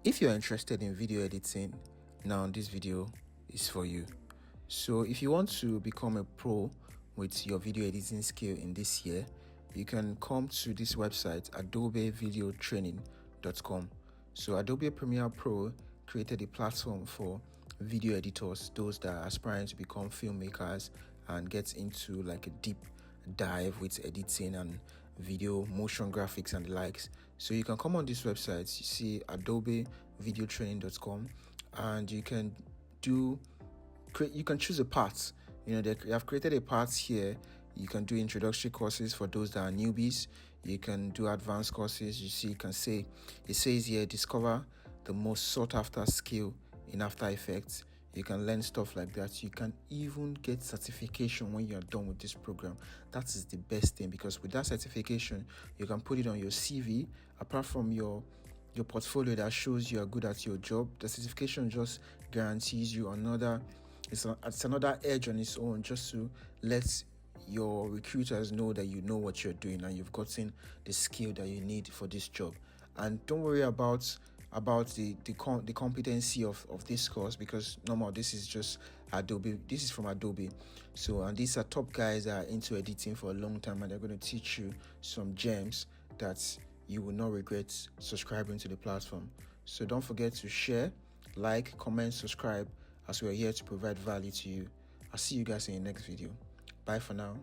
If you're interested in video editing, now this video is for you. So if you want to become a pro with your video editing skill in this year, you can come to this website, adobevideotraining.com. So Adobe Premiere Pro created a platform for video editors, those that are aspiring to become filmmakers and get into like a deep dive with editing and video, motion graphics and the likes. So you can come on this website, you see adobevideotraining.com, and you can choose a path. They have created a path here. You can do introductory courses for those that are newbies. You can do advanced courses. It says here, discover the most sought after skill in After Effects. You can learn stuff like that. You can even get certification when you're done with this program. That is the best thing, because with that certification, you can put it on your CV. Apart from your portfolio that shows you are good at your job, the certification just guarantees you another edge on its own, just to let your recruiters know that you know what you're doing and you've gotten the skill that you need for this job. And don't worry about the competency of this course, because normal, this is just Adobe. This is from Adobe. So, and these are top guys that are into editing for a long time, and they're going to teach you some gems that you will not regret subscribing to the platform. So don't forget to share, like, comment, subscribe, as we are here to provide value to you. I'll see you guys in the next video. Bye for now.